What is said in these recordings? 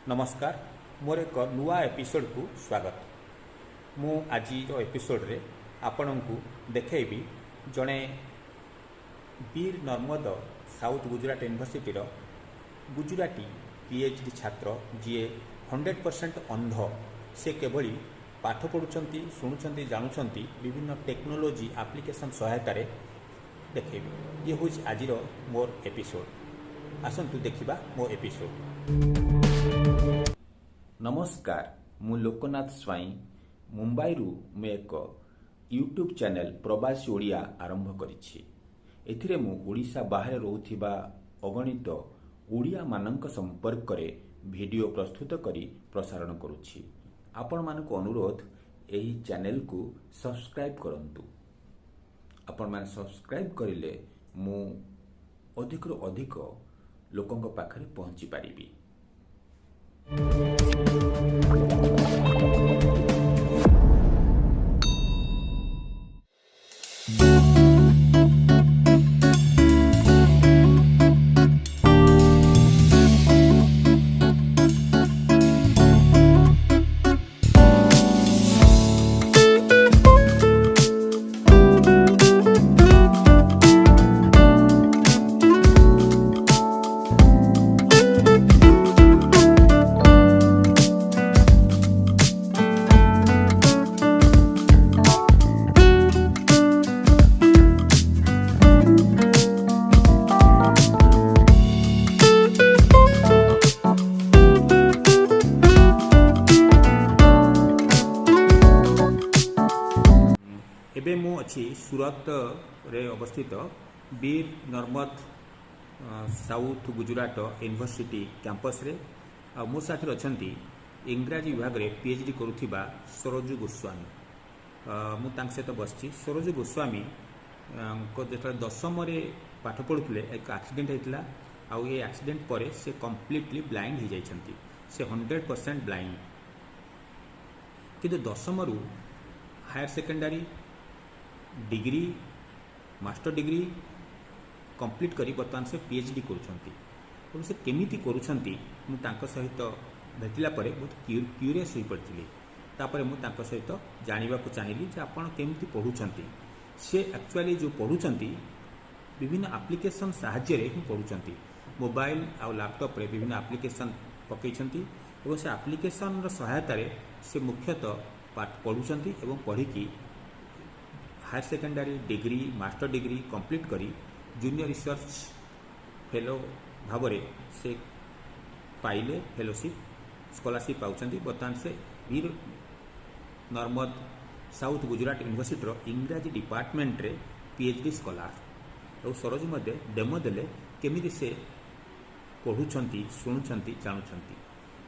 नमस्कार मोर एक नुआ एपिसोड को स्वागत। मु आज एपिसोड रे आपण को देखैबी जड़े Veer Narmad south Gujarat university Gujarati PhD छात्र जी 100% अंध से केवली पाठ पढ़ुंट शुणुंट जानुंट विभिन्न टेक्नोलोजी एप्लिकेशन सहायतार देखैबी। ये हूँ आज मोर एपिसोड। आसतु देखा मो एपिसोड। नमस्कार मु लोकनाथ स्वाई मुंबई रु मैं एक यूट्यूब चैनल प्रवासी ओडिया आरंभ करिछि। एथिरे मु ओडिशा बाहर रहउथिबा अगणित ओडिया मानक संपर्क रे वीडियो प्रस्तुत करी प्रसारण करुछि। आपण मानक अनुरोध एही चैनल को सब्सक्राइब करंतु। आपण माने सब्सक्राइब करिले मु अधिक रु अधिक लोकंक पाखरे पहुंची पारिबी। एबे मु अच्छी सूरत रे अवस्थित Veer Narmad south Gujarat university campus रे मो साथी अच्छा इंग्राजी विभाग रे पीएचडी करुथिबा सरोज गोस्वामी। मु तांक सहित बसची। सरोज गोस्वामी को जेतले दशम रे पाठ पढुथले एक एक्सीडेंट हेतला आ ये एक्सीडेंट परे से कंप्लीटली ब्लाइंड हो जाइछंती। से 100% ब्लाइंड किंतु दशम रु higher secondary degree master degree complete करी बर्तमान से पीएचडी करुछंती। और से केमिति करुछंती मु तांको सहित भेटिला परे बहुत क्यूरियस होई पड़थिली। तापरे मु तांको सहित जानिबा को चाहिली जे आपण केमिति पढुछंती। से एक्चुअली जो पढुछंती विभिन्न एप्लिकेशन सहाय्य रे ही पढुछंती। मोबाइल आ लैपटॉप रे विभिन्न एप्लिकेशन पकैछंती और से एप्लिकेशन रो सहायता रे से मुख्यतः पाठ पढुछंती एवं पढ़ी की higher secondary degree master degree complete करी जूनियर रिसर्च फेलो भाव से पाइले फेलोशिप स्कॉलरशिप पाउछंती। बर्तमान से वीर नर्मद साउथ गुजरात यूनिवर्सिटी इंग्राजी डिपार्टमेंट रे पीएचडी स्कॉलर। और सरोज मध्य डेमो देले केमिति से पढ़ुछंती शुणुछंती जानुछंती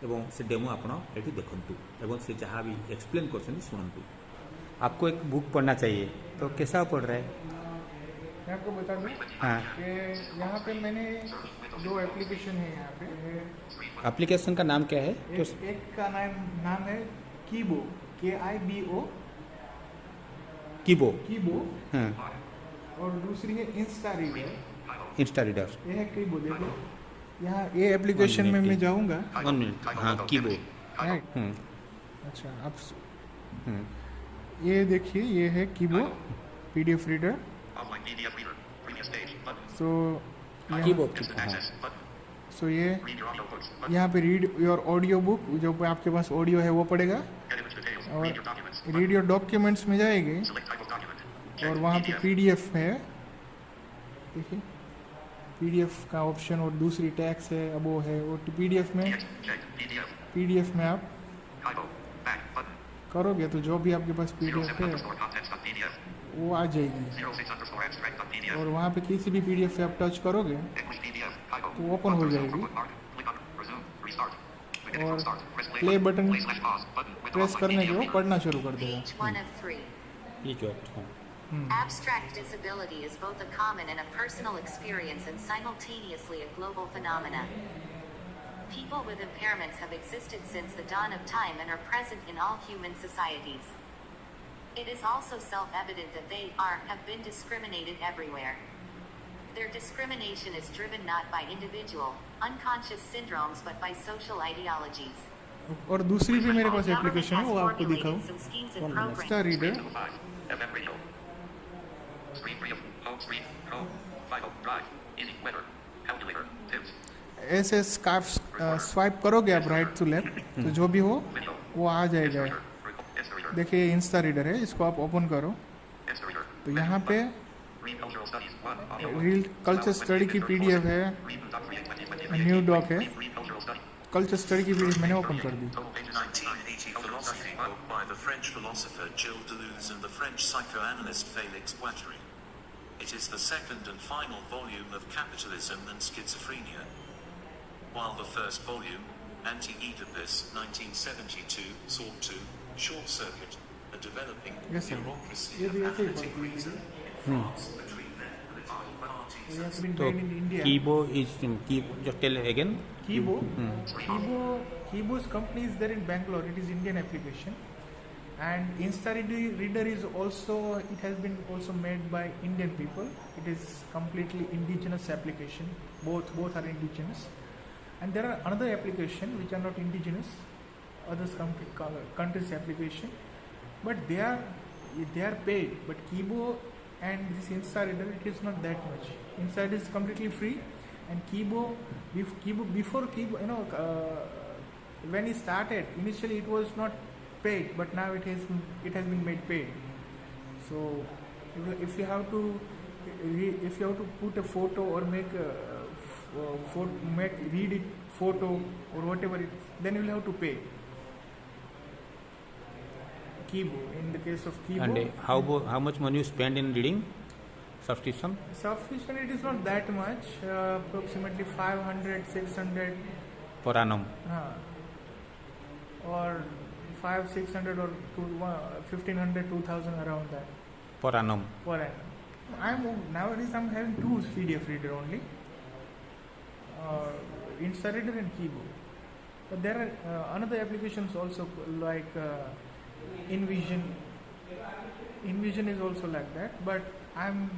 एवं से डेमो आपण एठी देखंतु एवं से जहाँ भी एक्सप्लेन करछंती शुणंतु। आपको एक बुक पढ़ना चाहिए तो कैसा पढ़ रहा है? मैं आपको बता दूं कि यहाँ पे मैंने दो एप्लीकेशन है। यहाँ पे एप्लीकेशन का नाम क्या है? एक का नाम है कीबो KIBO कीबो हाँ। और दूसरी है इंस्टा रीडर। ये है कीबो। देखो यहाँ ये एप्लीकेशन में मैं जाऊँगा। 1 मिनट। हाँ कीबो। अच्छा आप ये देखिए ये है कीबो PDF रीडर। सो सो ये यहाँ पे रीड योर ऑडियो बुक, जो आपके पास ऑडियो है वो पड़ेगा और रीड योर डॉक्यूमेंट्स में जाएंगे और वहाँ पे PDF है। देखिए PDF का ऑप्शन और दूसरी टैक्स है अब वो है। और PDF में आप करोगे तो जो भी आपके पास PDF है वो आ जाएगी। और वहाँ पे किसी भी PDF पे आप टच करोगे तो ओपन हो जाएगी और प्ले बटन प्रेस करने के वो पढ़ना शुरू कर देगा। Abstract disability is both a common and a personal experience and simultaneously a global phenomenon. People with impairments have existed since the dawn of time and are present in all human societies. It is also self-evident that they have been discriminated everywhere. Their discrimination is driven not by individual, unconscious syndromes but by social ideologies. और दूसरी भी मेरे पास Government application है, has वो आपको formulated दिखाऊं। some schemes and One minute. Star programs. Reader, FM radio. Screen 3 of home screen. Home. Final. Drive. Easy. Weather. Calculator. Tips. ऐसे swipe करोगे आप राइट टू लेफ्ट, तो जो भी हो Video. वो आ जाएगा। Insta reader. देखिए इंस्टा रीडर है, इसको आप ओपन करो Insta reader. तो यहाँ पे Read cultural studies. 1. Audio 1. Reel culture study की पीडीएफ है, न्यू डॉक है। Read cultural study. Culture study की पीडीएफ मैंने ओपन कर दी। Total pages 1980 philosophy book by the French philosopher Gilles Deleuze and the French psychoanalyst Félix Guattari. It is the second and final volume of Capitalism and Schizophrenia. While the first volume, Anti-Oedipus, 1972, sought to short-circuit a developing Yes, sir. bureaucracy ये of भी ऐसे ही analytic पढ़ती है। reason France between their political parties. It has been So made in India. Kibo is just tell again. Kibo's company is there in Bangalore. It is Indian application, and Insta Reader is also, it has been also made by Indian people. It is completely indigenous application. Both are indigenous, and there are another application which are not indigenous, others countries application, but they are paid. But Kibo and this Insta Reader, it is not that much. Insta is completely free, and Kibo before Kibo, when it started, initially it was not paid, but now it has been made paid. So if you have to put a photo or make read it photo or whatever it, then you will have to pay. Kibo, in the case of Kibo, And how much money you spend in reading subscription? subscription, it is not that much, approximately 500 600 Per annum. or 500 600 or 1500 2000, around that Per annum. per annum. Nowadays I'm having two PDF reader only, Insta Reader and Kibo, but there are another applications also like InVision. InVision is also like that, but I'm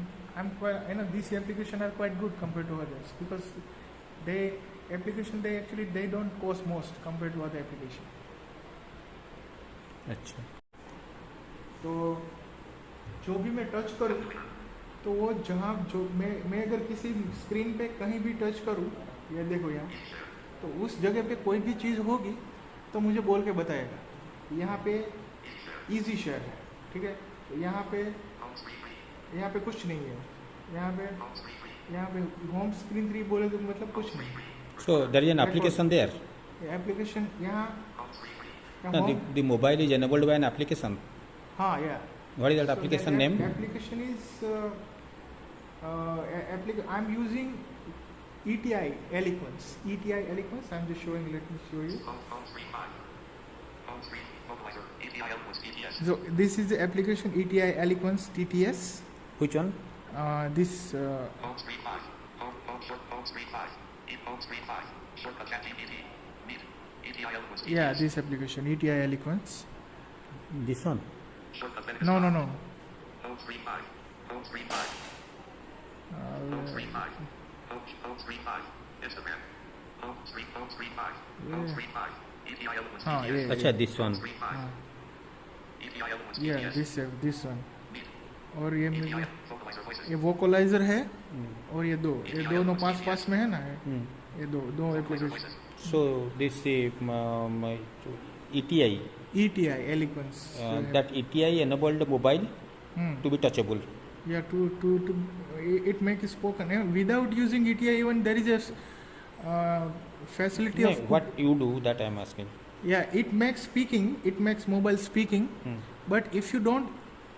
quite, these applications are quite good compared to others, because they don't cost most compared to other application. अच्छा. तो जो भी मैं touch करूँ, तो वो जहाँ जो मैं अगर किसी स्क्रीन पे कहीं भी टच करूँ, ये देखो यहाँ, तो उस जगह पे कोई भी चीज़ होगी तो मुझे बोल के बताएगा। यहाँ पे इजी शेयर है, ठीक है, तो यहाँ पे कुछ नहीं है, यहाँ पे होम स्क्रीन 3 बोले तो मतलब कुछ नहीं। So there is an application there. Application यहाँ No, the mobile is enabled by an application. हाँ, yeah. What is that application name? Application is I'm using ETI Eloquence. I'm just showing. Let me show you. Home screen 5. Home screen. Mobilizer. ETI Eloquence TTS. So this is the application ETI Eloquence TTS. Which one? This Home screen 5. Home screen 5. Home screen 5. Shortcut ChatGPT. Meet. ETI Eloquence TTS. yeah, this application ETI Eloquence. This one. Shortcut benefits. No. Home screen 5. Home screen 5. Home screen 5. Home screen 5. Instagram. Home screen 5. Home screen 5. ETI Eloquence हाँ, TTS. yeah. अच्छा, this Home one. screen 5. ETI Eloquence Yeah, TTS. this one. Meet. और ये ETI मेरे Vocalizer voices. ये vocaliser है, और ये दोनों पास में है ना, ये दो Vocalizer application voices. So this ETI. ETI Eloquence. That ETI enabled mobile to be touchable. Yeah, to it makes spoken. Without using ETI, even there is a facility No, of what you do, that I am asking. Yeah, it makes speaking, it makes mobile speaking, but if you don't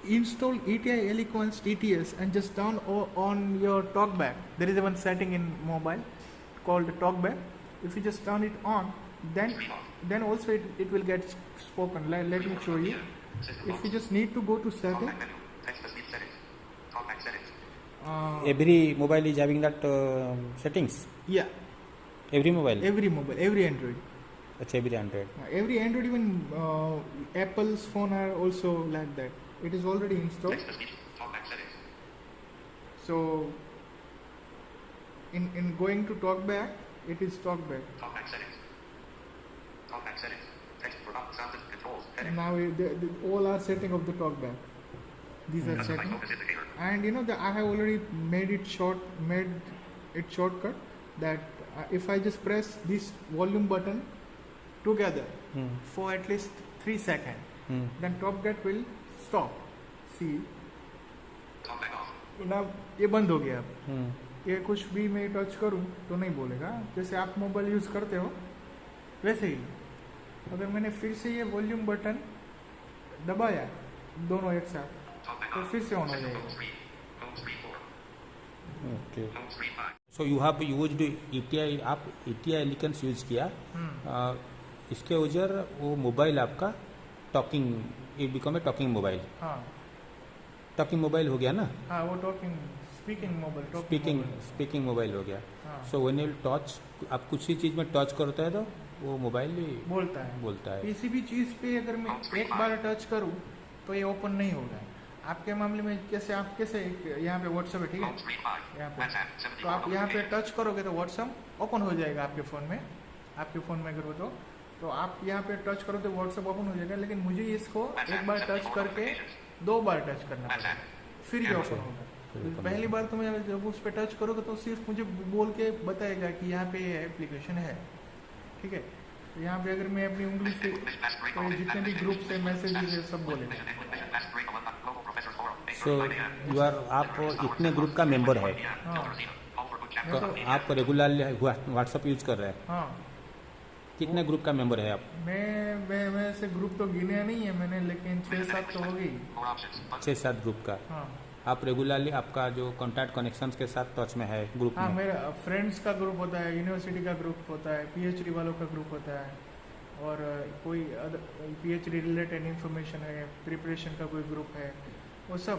install ETI Eloquence TTS and just turn on your TalkBack, there is one setting in mobile called TalkBack. If you just turn it on, then also it will get spoken. Let me show you. If you just need to go to setting, Talkback menu. Text to speech settings. Talkback settings. Every mobile is having that settings. yeah, Every mobile. every Android. Achha, every Android. Every Android, even Apple's phone are also like that. It is already installed. Text to speech. Talkback settings. So in going to TalkBack, It is talkback. Talkback settings. Talkback settings. Text for sound controls. And Heading. now all are setting of the talkback. These are Justify settings. focus indicator. And you know that I have already made it shortcut that if I just press this volume button together for at least 3 seconds, then talkback will stop. See, Talkback off. ना ये बंद हो गया अब. ये कुछ भी मैं टच करूं तो नहीं बोलेगा. जैसे आप मोबाइल यूज करते हो वैसे ही अगर मैंने फिर से ये वॉल्यूम बटन दबाया दोनों एक साथ Talkback तो off. फिर से ऑन हो Home जाएगा. screen. Home screen 4. Okay. Home screen 5. So you have used ETI, आप ETI एलिकेंस यूज किया. इसके वजह वो मोबाइल आपका talking, it become a talking mobile. हाँ टॉकिंग मोबाइल हो गया ना, हाँ वो talking speaking mobile speaking mobile हो गया. हाँ. सो व्हेन यू टच, आप कुछ ही चीज़ में टच करते हैं तो वो मोबाइल बोलता है. बोलता है. किसी भी चीज पे अगर मैं एक बार टच करूं तो ये ओपन नहीं होगा. आपके मामले में कैसे आप कैसे यहाँ पे व्हाट्सएप है ठीक है Home screen 5. यहाँ पे WhatsApp. तो आप 74 यहाँ पे notifications. टच करोगे तो व्हाट्सएप ओपन हो जाएगा आपके फ़ोन में. आपके फ़ोन में करो तो आप यहाँ पे टच करो तो व्हाट्सएप ओपन हो जाएगा. लेकिन मुझे इसको एक बार टच करके 2 बार टच करना पड़ेगा फिर ये ओपन होगा. तो पहली बार तो मैं जब उस पर टच करोगे तो सिर्फ मुझे बोल के बताएगा कि यहाँ पे एप्लीकेशन है. ठीक है. तो यहाँ पे अगर मैं अपनी उंगली से तो ये जितने भी ग्रुप से मैसेजेस है सब बोलेगा. सो यू आर, आप इतने ग्रुप का मेंबर है हाँ तो आप रेगुलरली व्हाट्सएप यूज कर रहे हैं. हाँ कितने ग्रुप का मेंबर है आप? मैं ऐसे ग्रुप तो गिने नहीं है मैंने लेकिन 6-7 तो हो गई. More options. Button. 6-7 ग्रुप का. हाँ आप रेगुलरली आपका जो कॉन्टैक्ट कनेक्शंस के साथ टच में है ग्रुप हाँ में? मेरा फ्रेंड्स का ग्रुप होता है, यूनिवर्सिटी का ग्रुप होता है, PhD वालों का ग्रुप होता है और कोई PhD रिलेटेड इंफॉर्मेशन है, प्रिपरेशन का कोई ग्रुप है, वो सब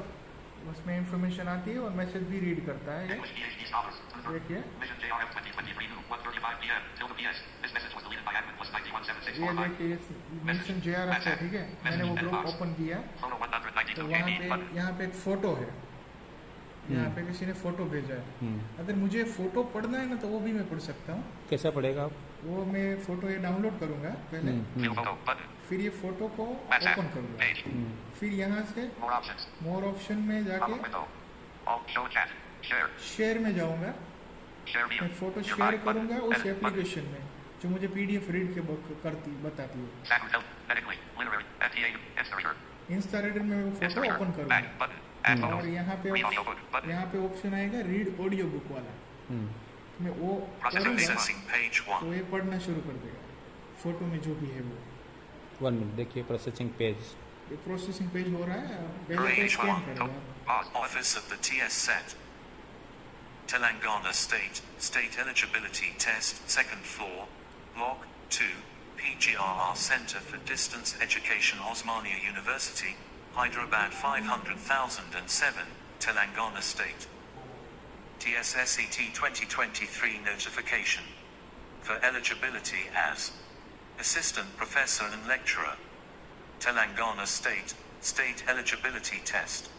उसमें इंफॉर्मेशन आती है और मैसेज भी रीड करता है. English PhD scholars. देखिए Mission JRF 2023 noon, 1:35 p.m. Tilde PS. This message was deleted by admin plus ये 917645. देखिए मिशन JRF है. ठीक है. मैंने वो ग्रुप ओपन किया Photo 192 तो KB. वहाँ Button. पे यहाँ पे एक फ़ोटो है. यहाँ पे किसी ने फ़ोटो भेजा है. अगर मुझे फ़ोटो पढ़ना है ना तो वो भी मैं पढ़ सकता हूँ. कैसा पड़ेगा आप? वो मैं फ़ोटो ये डाउनलोड करूँगा पहले. View photo. Button. फिर ये फ़ोटो को WhatsApp. ओपन करूँगा. Page. फिर यहाँ से More options. मोर ऑप्शन में जाके Pop-up window. Alt show chat. Share. Share में जाऊँगा. Share view. मैं photo Your share mic button. करूँगा उस Edit button. एप्लीकेशन में जो मुझे PDF रीड के बताती है. Saturn Health. Medically. Literary. FTA. Instareader. Insta reader में वो फ़ोटो Instareader. Open Back. करूँगा Button. Add और photos. यहाँ पे Read audiobook. Button. यहाँ पे ऑप्शन आएगा रीड ऑडियो बुक वाला. मैं वो Processing करूँगा Processing page 1. तो ये पढ़ना शुरू कर देगा फ़ोटो में जो भी है वो. 1 मिनट देखिए. Processing page. ये प्रोसेसिंग पेज हो रहा है. पहले तो Page स्कैन 1. करेगा. Pause. Office of the TS set. Telangana State, State Eligibility Test, 2nd floor, Block 2, PGRR Center for Distance Education, Osmania University, Hyderabad 500,007, Telangana State. TSSET 2023 notification. For eligibility as Assistant Professor and Lecturer. Telangana State, State Eligibility Test.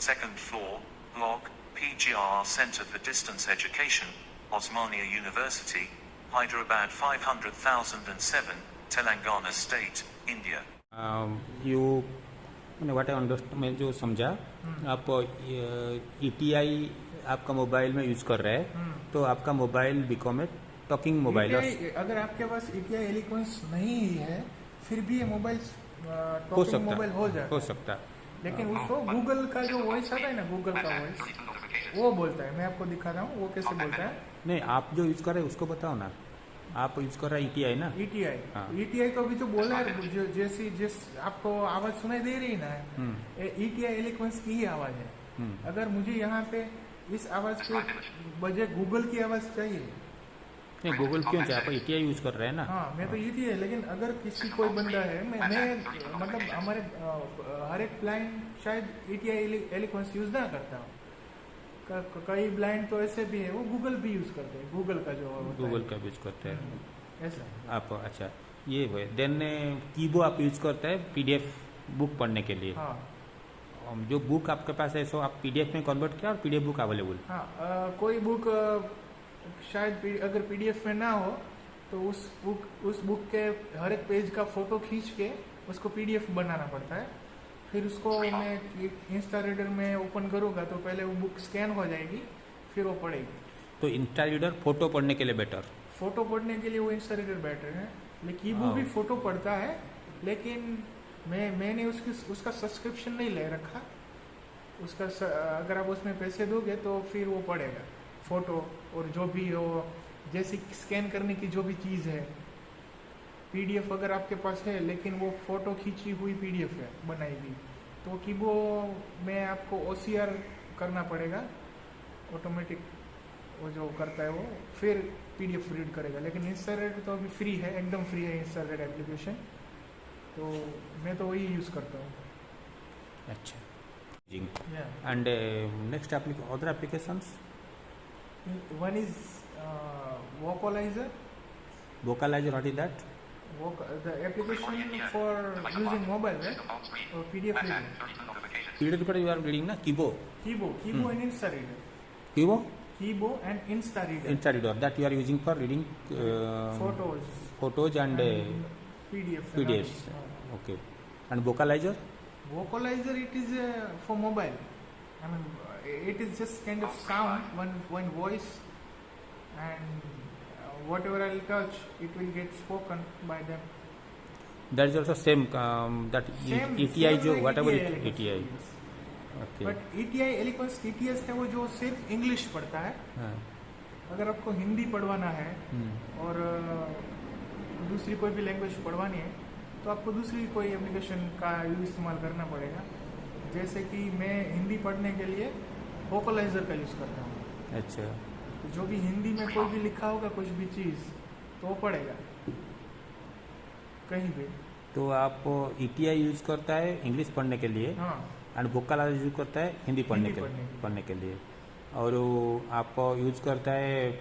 2nd floor, Block, PGR Center for Distance Education, Osmania University, Hyderabad 500,007, Telangana State, India. You मैंने वाट मैं जो समझा, आप ETI आपका mobile में use कर रहे हैं तो आपका mobile become a talking mobile. ETI अगर आपके पास ETI एलिक्वेंस नहीं है फिर भी ये मोबाइल हो टॉकिंग सकता मोबाइल हो जाएगा. हो सकता है. लेकिन उसको गूगल का जो वॉइस आता है ना, गूगल का वॉइस 32 notifications. वो बोलता है. मैं आपको दिखा रहा हूँ वो कैसे बोलता है. नहीं, आप जो यूज कर रहे हैं उसको बताओ ना. आप यूज कर रहे हैं ETI ना? ETI. हाँ. ETI को भी तो बोला है जो जिस आपको आवाज सुनाई दे रही ना, ETI एलिक्वेंस की ही आवाज है. अगर मुझे यहाँ पे इस आवाज के बजाय गूगल की आवाज चाहिए. नहीं, गूगल क्यों चाहिए? आप ETI यूज कर रहे हैं ना? हाँ मैं तो ETI है. लेकिन अगर किसी कोई बंदा है मैं मतलब हमारे हर एक ब्लाइंड शायद ETI एलिक्वेंस यूज ना करता हूँ. कई ब्लाइंड तो ऐसे भी है वो गूगल भी यूज करते हैं. गूगल का जो होता गूगल है का यूज करते हैं ऐसा. आप. अच्छा, ये हुए. देन कीबो आप यूज करते हैं PDF बुक पढ़ने के लिए. हाँ जो बुक आपके पास है सो आप PDF में कन्वर्ट किया और PDF बुक अवेलेबल. हाँ कोई बुक शायद अगर PDF में ना हो तो उस बुक के हर एक पेज का फोटो खींच के उसको PDF बनाना पड़ता है। फिर उसको मैं इंस्टा रीडर में ओपन करूँगा तो पहले वो बुक स्कैन हो जाएगी, फिर वो पढ़ेगी। तो इंस्टा रीडर फोटो पढ़ने के लिए बेटर? फोटो पढ़ने के लिए वो इंस्टा रीडर बेटर है, लेकिन ईबुक भी फोटो पढ़ता है, लेकिन मैंने उसका सब्सक्रिप्शन नहीं ले रखा। अगर आप उसमें पैसे दोगे तो फिर वो पढ़ेगा फोटो और जो भी हो, जैसे स्कैन करने की जो भी चीज़ है। PDF अगर आपके पास है लेकिन वो फोटो खींची हुई PDF है बनाई हुई, तो कीबो में आपको OCR करना पड़ेगा, ऑटोमेटिक वो जो करता है वो फिर PDF रीड करेगा। लेकिन इंस्टारेड तो अभी फ्री है, एकदम फ्री है इंस्टारेड एप्लीकेशन, तो मैं तो वही यूज़ करता हूँ। अच्छा। And next other applications? One is Vocalizer. Vocalizer, what is that? The application for using mobile, right? Or PDF reading. PDF reader you are reading na? Kibo and Insta reader. Kibo and Insta reader. Insta reader that you are using for reading photos and PDFs. Okay. And Vocalizer? Vocalizer, it is for mobile. I mean, it is just kind of sound, one voice, and whatever I'll touch, it will get spoken by them. That is also same that ETI जो like whatever ETI. ETI. Okay. But ETI Eloquence TTS है वो जो सिर्फ English पढ़ता है। हाँ. अगर आपको हिंदी पढ़वाना है और दूसरी कोई भी लैंग्वेज पढ़वानी है तो आपको दूसरी कोई एप्लीकेशन का इस्तेमाल करना पड़ेगा। जैसे कि मैं हिंदी पढ़ने के लिए वोकलाइजर का यूज़ करता हूँ। अच्छा। तो जो भी हिंदी में कोई भी लिखा होगा कुछ भी चीज़ तो वो पढ़ेगा कहीं भी। तो आप ETI यूज करता है इंग्लिश पढ़ने के लिए, हाँ, एंड वोकलाइजर यूज करता है हिंदी पढ़ने के लिए, और आप यूज करता है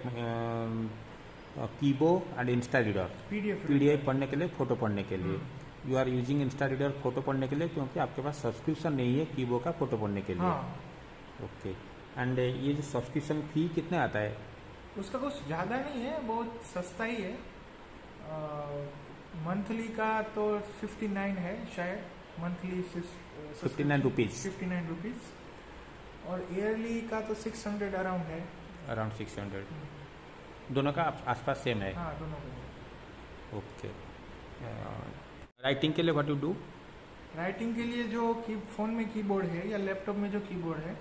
Kibo and Insta Reader PDF पढ़ने के लिए, फोटो पढ़ने के लिए। You are using Insta Reader photo पढ़ने के लिए क्योंकि आपके पास सब्सक्रिप्शन नहीं है कीबो का फोटो पढ़ने के लिए। हाँ। ओके। एंड ये जो सब्सक्रिप्शन फी कितने आता है? उसका कुछ ज़्यादा नहीं है, बहुत सस्ता ही है। मंथली का तो 59 है शायद, मंथली 59 रुपीज़ 59 रुपीज़, और ईयरली का तो 600 अराउंड है। अराउंड 600। दोनों का आसपास सेम है? हाँ, दोनों का। ओके। राइटिंग के लिए व्हाट यू डू? राइटिंग के लिए जो फ़ोन में कीबोर्ड है या लैपटॉप में जो कीबोर्ड है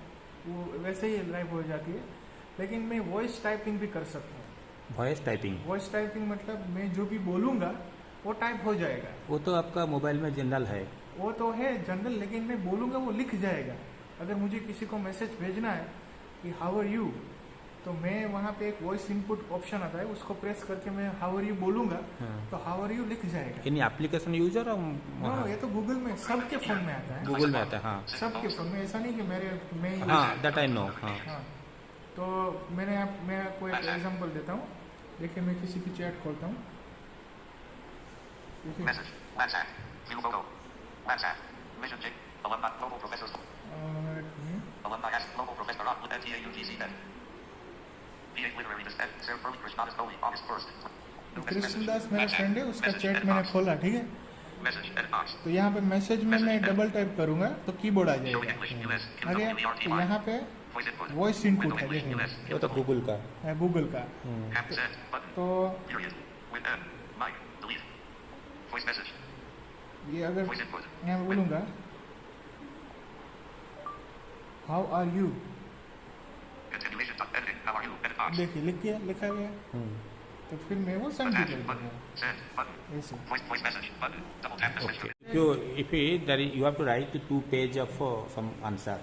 वो वैसे ही लाइव हो जाती है, लेकिन मैं वॉइस टाइपिंग भी कर सकता हूँ। वॉइस टाइपिंग मतलब मैं जो भी बोलूँगा वो टाइप हो जाएगा। वो तो आपका मोबाइल में जनरल है। वो तो है जनरल, लेकिन मैं बोलूँगा वो लिख जाएगा। अगर मुझे किसी को मैसेज भेजना है कि हाउ आर यू, तो मैं वहाँ पे एक वॉइस इनपुट ऑप्शन आता है, उसको प्रेस करके मैं हाउ आर यू बोलूँगा तो हाउ आर यू लिख जाएगा। यानी एप्लीकेशन यूजर? नो, ये तो गूगल में सबके फ़ोन में आता है। गूगल में आता है, हाँ। सबके फ़ोन में, ऐसा नहीं कि मैं हाँ, दैट आई नो। हाँ। तो मैं आपको एक एग्जांपल देता हूँ। देखिए, मैं किसी की चैट खोलता हूँ। Message. WhatsApp. View photo. WhatsApp. Mission J. Alumni. Global professors. Alumni asked global professor on with NTAUTC net. PA literary descent. Sir Furley Krishnadas Bowie. August 1st. Krishnadas मेरा फ्रेंड है, उसका चैट मैंने खोला, ठीक है। Message. Edit box. तो यहाँ पे मैसेज में मैं डबल टाइप करूँगा तो कीबोर्ड आ जाएगा। आ गया। तो यहाँ पे Voice input. वॉइस इनपुट है, देखिए वो तो गूगल का है, गूगल का। Cap set. Button. तो Period. With N. Mic. Delete. Voice message. ये अगर Voice input. यहाँ पे बोलूँगा how are you, Continuation. Editing. How are you? Edit box. देखिए लिखा गया। तो फिर मैं वो सेंड कर दूँगा Send. Button. ऐसे। Voice message. Button. Double tap message. if you have to write 2 pages of some answer,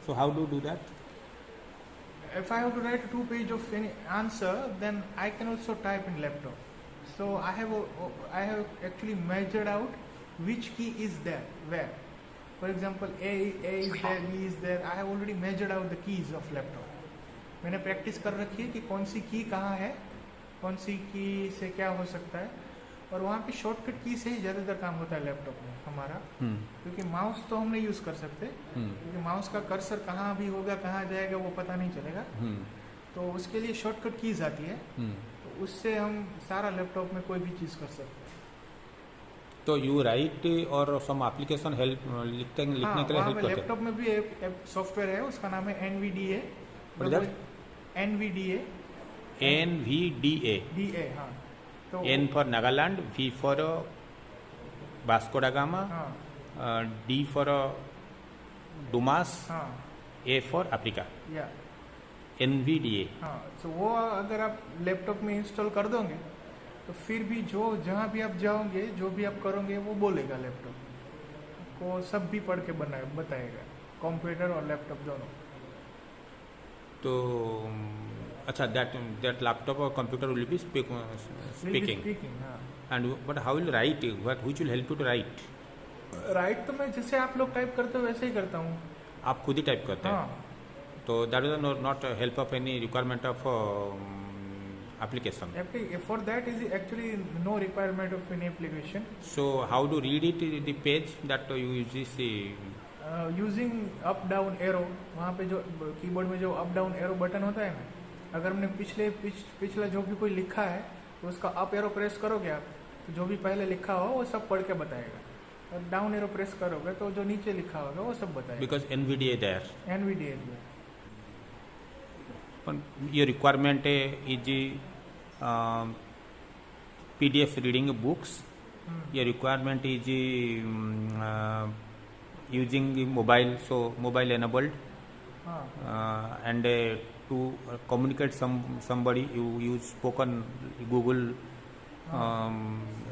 so how do you do that? If I have to write 2 pages of any answer, then I can also type in laptop. So I have actually measured out which key is there where. For example, A is there, B is there. I have already measured out the keys of laptop. मैंने practice कर रखी है कि कौन सी की कहाँ है, कौन सी की से क्या हो सकता है, और वहाँ पे शॉर्टकट की से ही ज़्यादातर काम होता है लैपटॉप में हमारा। क्योंकि माउस तो हम नहीं यूज़ कर सकते, क्योंकि माउस का कर्सर कहाँ भी होगा, कहाँ जाएगा वो पता नहीं चलेगा। तो उसके लिए शॉर्टकट कीज आती है, तो उससे हम सारा लैपटॉप में कोई भी चीज़ कर सकते हैं। तो यू राइट और सम एप्लीकेशन हेल्प लिखने के लिए हाँ, हेल्प वहाँ पे करते हैं? लैपटॉप में भी एक सॉफ्टवेयर है, उसका नाम है NVDA। What is that? NVDA NVDA, DA, हाँ। तो N for Nagaland, V for Vasco da Gama, हाँ D for Dumas, हाँ A for Africa, या NVDA। हाँ, तो वो अगर आप लैपटॉप में इंस्टॉल कर दोगे तो फिर भी जो जहाँ भी आप जाओगे, जो भी आप करोगे वो बोलेगा लैपटॉप को, सब भी पढ़ के बताएगा, कंप्यूटर और लैपटॉप दोनों। तो अच्छा, that laptop or computer will be speaking, हाँ। and but how will write? What which will help you to write? Right तो मैं जैसे आप लोग टाइप करते हो वैसे ही करता हूँ। आप खुद ही टाइप करते हैं? हाँ, तो that is not help of any requirement of application. for that is actually no requirement of any application. So how to read it, the page that you use this using up down arrow, वहाँ पे जो keyboard में जो up down arrow button होता है ना, अगर हमने पिछला जो भी कोई लिखा है तो उसका अप एरो प्रेस करोगे आप, तो जो भी पहले लिखा हो वो सब पढ़ के बताएगा, और डाउन एरो प्रेस करोगे तो जो नीचे लिखा होगा वो सब बताएगा। because NVDA there. NVDA Your requirement is PDF reading books. Your requirement is using the mobile, so mobile enabled, हाँ and to communicate somebody you use spoken Google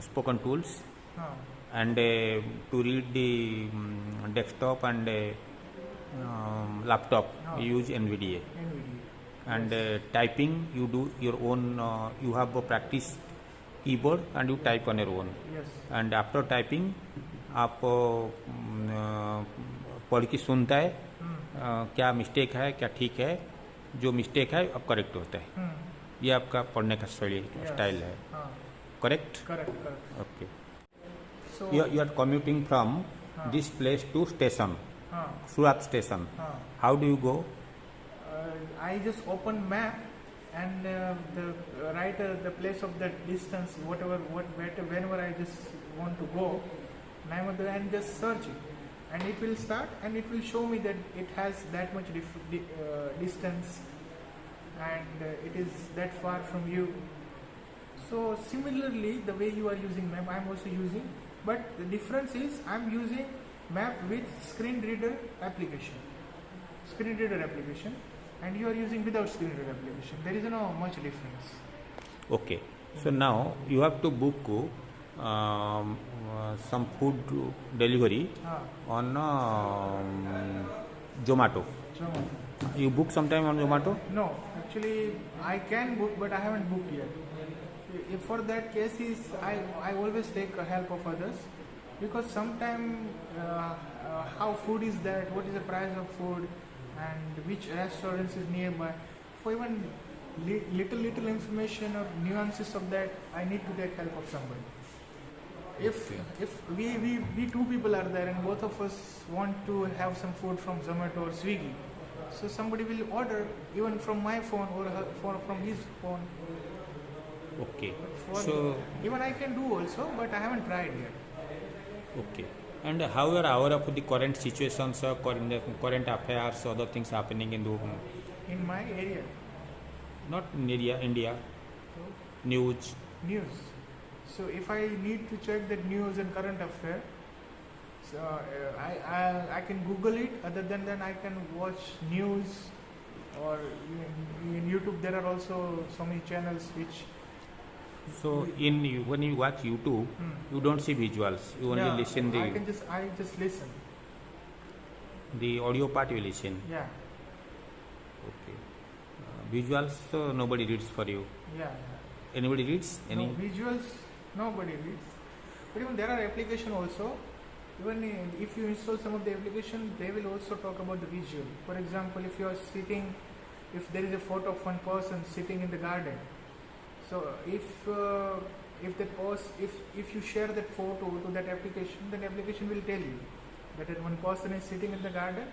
spoken tools, हाँ and to read the desktop and laptop you use NVDA. NVDA And typing you do your own, you have a practice keyboard and you type on your own, yes and after typing आप पढ़ के सुनता है क्या mistake है क्या ठीक है, जो मिस्टेक है अब करेक्ट होता है। ये आपका पढ़ने का शैली स्टाइल है, हाँ correct? Correct okay. So You are commuting from this place to station, हाँ Surat station. हाँ How do you go? I just open map and write the place of that distance, whenever I just want to go, and just search it, and it will start and it will show me that it has that much distance, and it is that far from you. So similarly, the way you are using map, I am also using, but the difference is I am using map with screen reader application, and you are using without screen reader application. There is no much difference. Okay, so now you have to book some food delivery on Zomato. You book sometime on Zomato? No, actually I can book, but I haven't booked yet. If for that case is I always take help of others, because sometimes how food is that, what is the price of food, and which restaurants is nearby. For even little information or nuances of that, I need to take help of somebody. If we two people are there and both of us want to have some food from Zomato or Swiggy, so somebody will order even from my phone or from his phone. Okay, For so even I can do also, but I haven't tried yet. okay. And how you are aware of the current situations, current affairs, other things happening in the In my area, not in India, news. news. So if I need to check the news and current affair, so I can Google it. Other than that, I can watch news, or in YouTube there are also so many channels which. So when you watch YouTube, you don't see visuals. You only listen I just listen. the audio part. You listen. Yeah, Okay. Visuals, nobody reads for you. yeah. Anybody reads? Any? No, visuals, nobody reads. But even there are applications also. Even if you install some of the application, they will also talk about the visual. For example, if you are sitting, if there is a photo of one person sitting in the garden, so if you share that photo to that application, then application will tell you that one person is sitting in the garden,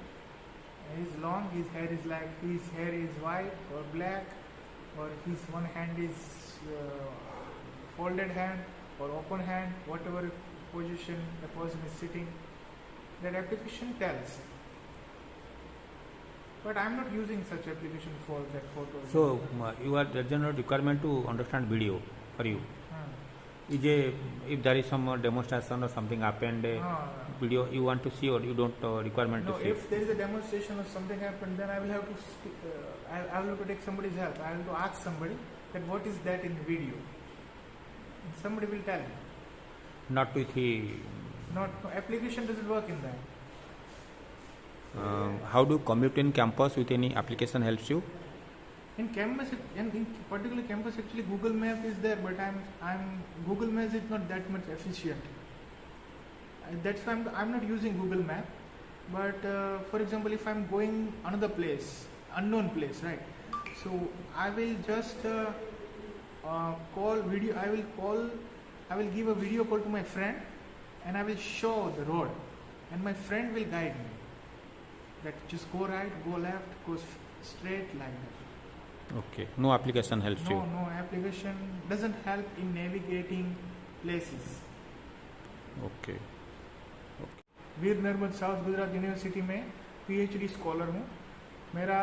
He's long, his hair is white or black, or his one hand is folded hand or open hand, whatever position the person is sitting. That application tells. But I'm not using such application for that photo. So there's no requirement to understand video for you. Is if there is some demonstration or something happened, video you want to see or you don't requirement No, to see? if there is a demonstration or something happened, then I will have to I will have to take somebody's help. I will have to ask somebody that what is that in video. And somebody will tell me. Not with the. No, application doesn't work in that. How do you commute in campus with any application helps you? In campus, in particular campus, actually Google Map is there, but Google Maps is not that much efficient. That's why I'm not using Google Map. But for example, if I'm going another place, unknown place, right? So I will just call video. I will give a video call to my friend, and I will show the road, and my friend will guide me. That just go right, go left, go straight, like that. Okay. No application helps you. No application doesn't help in navigating places. Okay. Veer Narmad south Gujarat university में PhD scholar हूँ. मेरा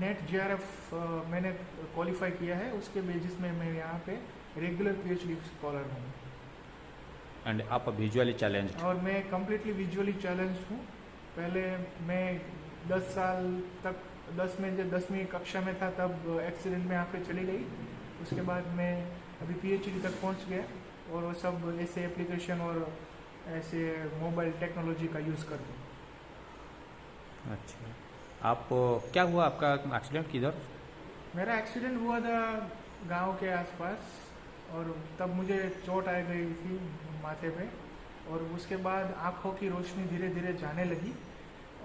net JRF मैंने qualify किया है, उसके basis में मैं यहाँ पे रेगुलर पीएचडी स्कॉलर हूँ. एंड आप विजुअली चैलेंज? और मैं कम्प्लीटली विजुअली चैलेंज हूँ. पहले मैं 10 साल तक 10वीं कक्षा में था तब एक्सीडेंट में आंखें चली गई. उसके बाद मैं अभी पीएचडी तक पहुँच गया और वो सब ऐसे एप्लीकेशन और ऐसे मोबाइल टेक्नोलॉजी का यूज़ कर दूँ. अच्छा. आप क्या हुआ आपका एक्सीडेंट किधर? मेरा एक्सीडेंट हुआ था गांव के आसपास, और तब मुझे चोट आ गई थी माथे पे, और उसके बाद आँखों की रोशनी धीरे धीरे जाने लगी,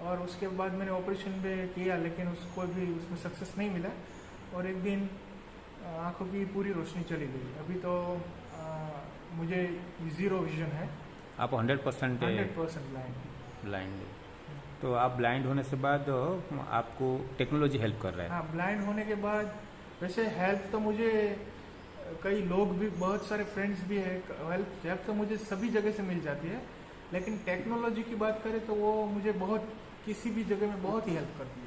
और उसके बाद मैंने ऑपरेशन भी किया लेकिन उसमें सक्सेस नहीं मिला, और एक दिन आँखों की पूरी रोशनी चली गई. अभी तो मुझे 0 विजन है. आप 100% ब्लाइंड. तो आप ब्लाइंड होने से बाद आपको टेक्नोलॉजी हेल्प कर रहा है? हाँ, ब्लाइंड होने के बाद वैसे हेल्प तो मुझे कई लोग भी, बहुत सारे फ्रेंड्स भी है, हेल्प तो मुझे सभी जगह से मिल जाती है, लेकिन टेक्नोलॉजी की बात करें तो वो मुझे बहुत किसी भी जगह में बहुत ही हेल्प करती है.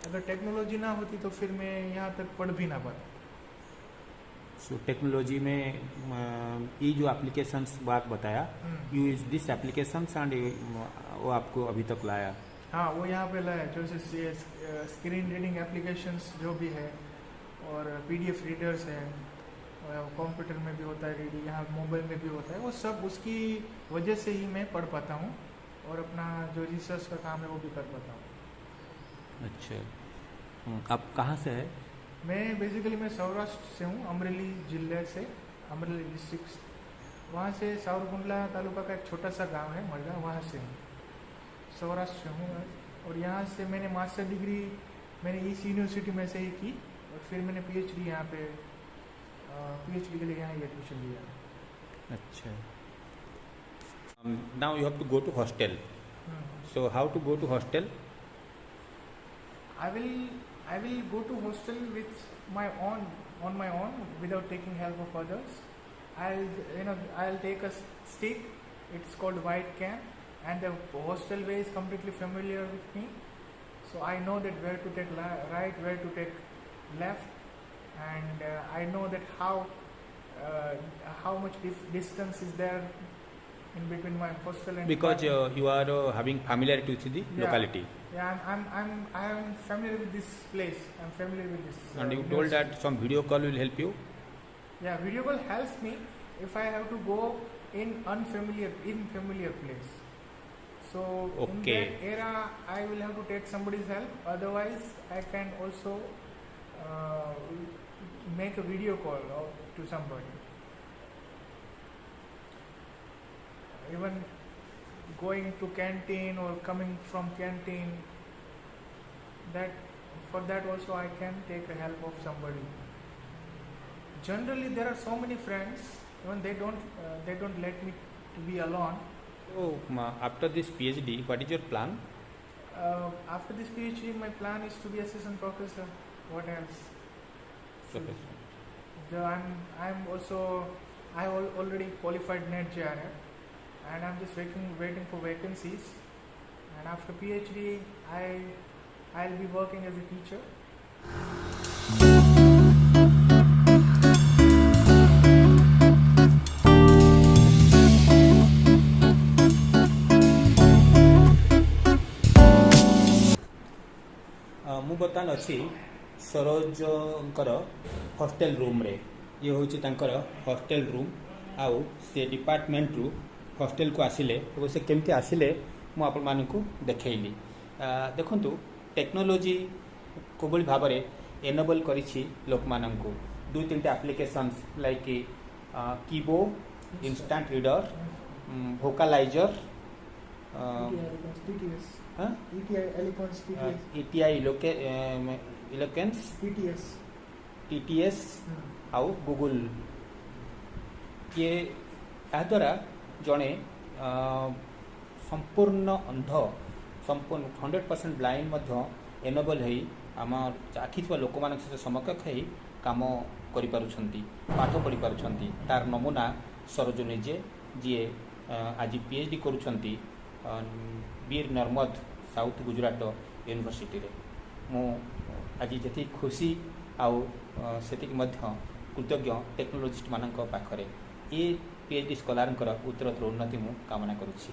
अगर टेक्नोलॉजी ना होती तो फिर मैं यहाँ तक पढ़ भी ना पाता. सो टेक्नोलॉजी में ये जो एप्लीकेशंस बात बताया, you use this applications and वो आपको अभी तक लाया? हाँ, वो यहाँ पे लाया. जैसे स्क्रीन रीडिंग एप्लीकेशंस जो भी है, और पीडीएफ रीडर्स है, कंप्यूटर में भी होता है रीडिंग, यहाँ मोबाइल में भी होता है, वो सब उसकी वजह से ही मैं पढ़ पाता हूँ और अपना जो रिसर्च का काम है वो भी कर पाता हूँ. अच्छा. आप कहाँ से है? मैं बेसिकली सौराष्ट्र से हूँ, अमरेली जिले से, अमरेली डिस्ट्रिक्ट. वहाँ से सावरकुंडला तालुका का एक छोटा सा गांव है मरगा, वहाँ से हूँ. सौराष्ट्र से हूँ. और यहाँ से मैंने मास्टर डिग्री मैंने इस यूनिवर्सिटी में से ही की, और फिर मैंने पीएचडी यहाँ पे पीएचडी के लिए यहाँ ही एडमिशन लिया. अच्छा. Now you have to go to hostel. So how to go to hostel? I will go to hostel on my own without taking help of others. I'll take a stick. It's called white can, and the hostel way is completely familiar with me. So I know that where to take right, where to take left, and I know that how much distance is there in between my hostel and because you are having familiarity with the locality. Yeah, I am familiar with this place. I'm familiar with this. And you told that some video call will help you. Yeah, video call helps me if I have to go in familiar place. So in that era, I will have to take somebody's help. Otherwise, I can also make a video call to somebody. Even going to canteen or coming from canteen, for that also I can take the help of somebody. Generally, there are so many friends, even they don't let me to be alone. So after this PhD, what is your plan? After this PhD, my plan is to be assistant professor. What else? Professor. I'm also I have already qualified NET JRF, and I'm just waiting for vacancies. And after PhD, I'll be working as a teacher. ମୁଁ ବର୍ତ୍ତମାନ ଅଛି ସରୋଜଙ୍କର hostel ରୁମ୍ରେ। ଇଏ ହେଉଛି ତାଙ୍କର hostel room. ଆଉ ସେ ଡିପାର୍ଟମେଣ୍ଟରୁ ହଷ୍ଟେଲକୁ ଆସିଲେ ଏବଂ ସେ କେମିତି ଆସିଲେ ମୁଁ ଆପଣମାନଙ୍କୁ ଦେଖେଇଲି। ଦେଖନ୍ତୁ ଟେକ୍ନୋଲୋଜି କିଭଳି ଭାବରେ ଏନେବଲ୍ କରିଛି ଲୋକମାନଙ୍କୁ। ଦୁଇ ତିନିଟା applications like keyboard, instant reader, vocalizer, ETI Eloquence, TTS ଆଉ ଗୁଗୁଲ। ଇଏ ଏହାଦ୍ୱାରା ଜଣେ ସମ୍ପୂର୍ଣ୍ଣ ଅନ୍ଧ, ସମ୍ପୂର୍ଣ୍ଣ 100% ବ୍ଲାଇଣ୍ଡ ମଧ୍ୟ ଏନେବଲ୍ ହେଇ ଆମ ଆଖି ଥିବା ଲୋକମାନଙ୍କ ସହିତ ସମକକ୍ଷ ହେଇ କାମ କରିପାରୁଛନ୍ତି, ପାଠ ପଢ଼ିପାରୁଛନ୍ତି। ତାର ନମୁନା ସରୋଜ ନିଜେ, ଯିଏ ଆଜି PhD କରୁଛନ୍ତି ବୀର ନର୍ମଦ ସାଉଥ ଗୁଜୁରାଟ ୟୁନିଭର୍ସିଟିରେ। ମୁଁ ଆଜି ଯେତିକି ଖୁସି ଆଉ ସେତିକି ମଧ୍ୟ କୃତଜ୍ଞ ଟେକ୍ନୋଲୋଜିଷ୍ଟମାନଙ୍କ ପାଖରେ। ଏ PhD ସ୍କଲାରଙ୍କର ଉତ୍ତରୋତ୍ତର ଉନ୍ନତି ମୁଁ କାମନା କରୁଛି।